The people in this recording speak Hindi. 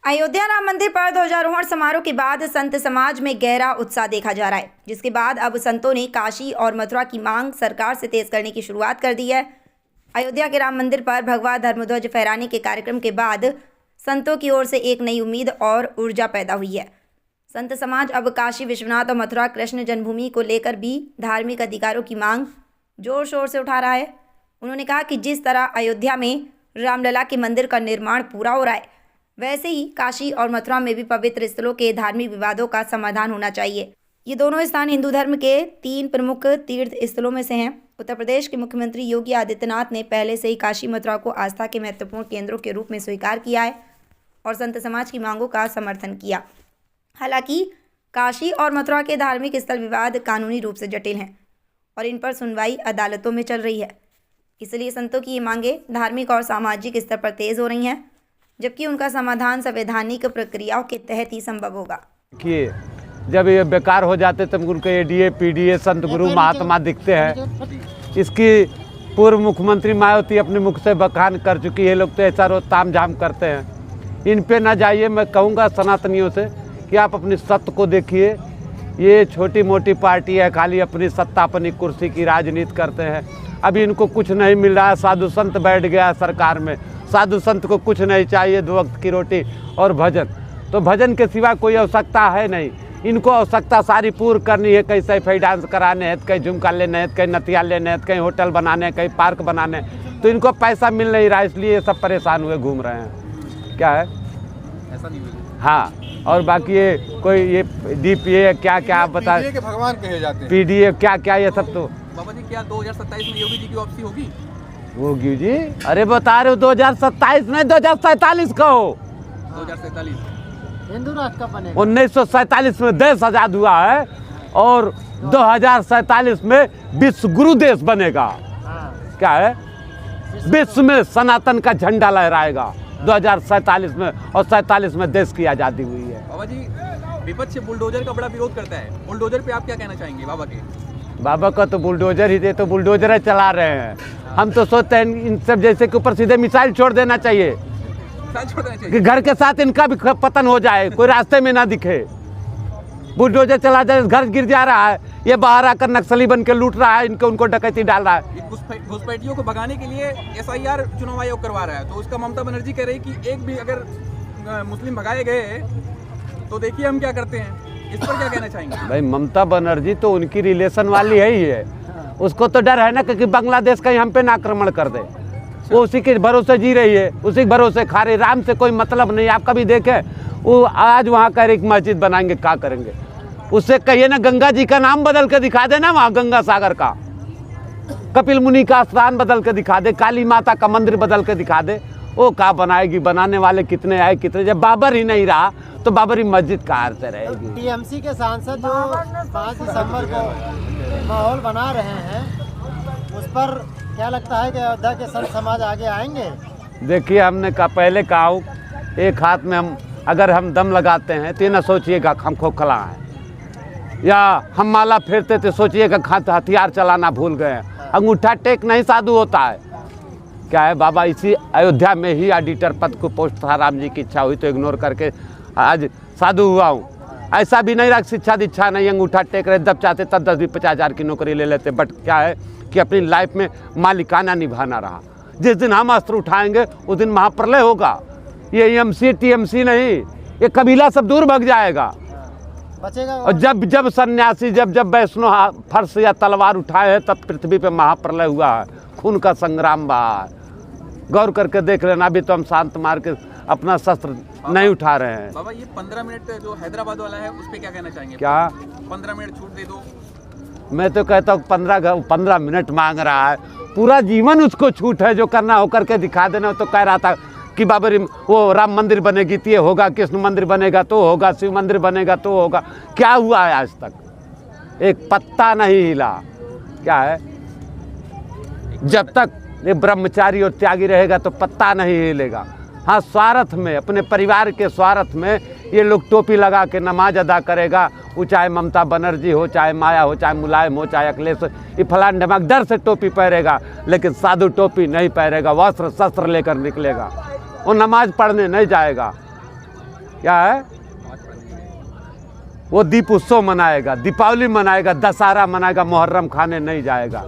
अयोध्या राम मंदिर पर ध्वजारोहण समारोह के बाद संत समाज में गहरा उत्साह देखा जा रहा है, जिसके बाद अब संतों ने काशी और मथुरा की मांग सरकार से तेज करने की शुरुआत कर दी है। अयोध्या के राम मंदिर पर भगवा धर्मध्वज फहराने के कार्यक्रम के बाद संतों की ओर से एक नई उम्मीद और ऊर्जा पैदा हुई है। संत समाज अब काशी विश्वनाथ और मथुरा कृष्ण जन्मभूमि को लेकर भी धार्मिक अधिकारों की मांग जोर शोर से उठा रहा है। उन्होंने कहा कि जिस तरह अयोध्या में रामलला के मंदिर का निर्माण पूरा हो रहा है, वैसे ही काशी और मथुरा में भी पवित्र स्थलों के धार्मिक विवादों का समाधान होना चाहिए। ये दोनों स्थान हिंदू धर्म के 3 प्रमुख तीर्थ स्थलों में से हैं। उत्तर प्रदेश के मुख्यमंत्री योगी आदित्यनाथ ने पहले से ही काशी मथुरा को आस्था के महत्वपूर्ण केंद्रों के रूप में स्वीकार किया है और संत समाज की मांगों का समर्थन किया। हालांकि काशी और मथुरा के धार्मिक स्थल विवाद कानूनी रूप से जटिल हैं और इन पर सुनवाई अदालतों में चल रही है। इसलिए संतों की ये मांगें धार्मिक और सामाजिक स्तर पर तेज हो रही हैं, जबकि उनका समाधान संवैधानिक प्रक्रियाओं के तहत ही संभव होगा। कि जब ये बेकार हो जाते तब उनको एडीए पीडीए संत गुरु महात्मा दिखते हैं। इसकी पूर्व मुख्यमंत्री मायावती अपने मुख से बखान कर चुकी है। लोग तो ऐसा रोज ताम झाम करते हैं, इन पे ना जाइए। मैं कहूँगा सनातनियों से कि आप अपनी सत्य को देखिए। ये छोटी मोटी पार्टी है, खाली अपनी सत्ता अपनी कुर्सी की राजनीति करते हैं। अभी इनको कुछ नहीं मिल रहा है। साधु संत बैठ गया सरकार में, साधु संत को कुछ नहीं चाहिए, 2 वक्त की रोटी और भजन। तो भजन के सिवा कोई आवश्यकता है नहीं। इनको आवश्यकता सारी पूर्ण करनी है। कहीं सैफई डांस कराने हैं, कहीं झुमका लेने हैं, कहीं नथिया लेने हैं, कहीं होटल बनाने हैं, कहीं पार्क बनाने हैं। तो इनको पैसा मिल नहीं रहा है, इसलिए ये सब परेशान हुए घूम रहे हैं। क्या है ऐसा नहीं हुआ। हाँ, और बाकी ये कोई ये डीपीए क्या क्या आप बता, के भगवान कहे जाते हैं। पीडीए क्या क्या, ये सब तो बाबा जी क्या 2027 में योगी जी की वापसी होगी? होगी जी। अरे बता रहे हो 2027 में, 2047 का हो। 2047 हिंदू राष्ट्र कब बनेगा? 1947 में देश आजाद हुआ है और 2047 में विश्व गुरु देश बनेगा। क्या है, विश्व में सनातन का झंडा लहराएगा 2047 में, और 47 में देश की आजादी हुई है। बाबा जी विपक्ष बुलडोजर का बड़ा विरोध करता है, बुलडोजर पे आप क्या कहना चाहेंगे बाबा के? बाबा का तो बुलडोजर ही थे, तो बुलडोजर चला रहे हैं। हम तो सोचते हैं इन सब जैसे के ऊपर सीधे मिसाइल छोड़ देना चाहिए कि घर के साथ इनका भी पतन हो जाए, कोई रास्ते में ना दिखे। बुलडोजर चला जाए, घर गिर जा रहा है, ये बाहर आकर नक्सली बन के लूट रहा है, उनको डकैती डाल रहा है। घुसपैठियों को भगाने के लिए SIR चुनाव आयोग करवा रहा है, तो उसका ममता बनर्जी कह रही कि एक भी अगर मुस्लिम भगाए गए तो देखिए हम क्या करते हैं। इस पर क्या कहना चाहेंगे? भाई ममता बनर्जी तो उनकी रिलेशन वाली है ही है। उसको तो डर है ना कि बांग्लादेश कहीं हम पे ना आक्रमण कर दे। वो उसी के भरोसे जी रही है, उसी के भरोसे खा रही। राम से कोई मतलब नहीं। आप कभी देखे वो आज वहाँ का एक मस्जिद बनाएंगे, क्या करेंगे? उससे कहिए ना गंगा जी का नाम बदल के दिखा दे ना, वहाँ गंगा सागर का, कपिल मुनि का स्थान बदल के दिखा दे, काली माता का मंदिर बदल के दिखा दे। वो क्या बनाएगी? बनाने वाले कितने आए कितने। जब बाबर ही नहीं रहा तो बाबरी मस्जिद कहाँ से रहेगी? टीएमसी के सांसद जो 5 दिसंबर को माहौल बना रहे हैं, उस पर क्या लगता है कि अयोध्या के संत समाज आगे आएंगे? देखिए, हमने कहा पहले कहा हूँ, एक हाथ में हम अगर हम दम लगाते हैं तो ये ना सोचिएगा हम खोखला हैं, या हम माला फेरते थे सोचिएगा हथियार चलाना भूल गए हैं। अंगूठा टेक नहीं साधु होता है। क्या है बाबा, इसी अयोध्या में ही ऑडिटर पद को पोस्ट था। राम जी की इच्छा हुई तो इग्नोर करके आज साधु हुआ हूँ। ऐसा भी नहीं रहा शिक्षा दीक्षा नहीं, अंगूठा टेक रहे, जब चाहते तब 10-20-50 हज़ार की नौकरी ले लेते। बट क्या है कि अपनी लाइफ में मालिकाना निभाना रहा। जिस दिन हम अस्त्र उठाएंगे उस दिन महाप्रलय होगा। ये EMC TMC नहीं, ये कबीला सब दूर भाग जाएगा बचेगा। और जब सन्यासी जब वैष्णव फर्श या तलवार उठाए हैं, तब पृथ्वी पे महाप्रलय हुआ है, खून का संग्राम बहा है। गौर करके देख लेना। अभी तो हम शांत मार के अपना शस्त्र नहीं उठा रहे हैं। बाबा ये 15 मिनट जो हैदराबाद वाला है उस पर क्या कहना चाहेंगे? क्या 15 मिनट छूट दे दो? मैं तो कहता हूँ 15 मिनट मांग रहा है। पूरा जीवन उसको छूट है, जो करना हो करके दिखा देना। तो कह रहा था कि बाबरी वो राम मंदिर बनेगी तो ये होगा, कृष्ण मंदिर बनेगा तो होगा, शिव मंदिर बनेगा तो होगा। क्या हुआ है आज तक? एक पत्ता नहीं हिला। क्या है, जब तक ये ब्रह्मचारी और त्यागी रहेगा तो पत्ता नहीं हिलेगा। हाँ, स्वार्थ में, अपने परिवार के स्वार्थ में ये लोग टोपी लगा के नमाज अदा करेगा। वो चाहे ममता बनर्जी हो, चाहे माया हो, चाहे मुलायम हो, चाहे अखिलेश हो, ये फलान ढमाक डर से टोपी पहनेगा, लेकिन साधु टोपी नहीं पहनेगा, वस्त्र शस्त्र लेकर निकलेगा। वो नमाज पढ़ने नहीं जाएगा। क्या है, वो दीप उत्सव मनाएगा, दीपावली मनाएगा, दशहरा मनाएगा, मुहर्रम खाने नहीं जाएगा।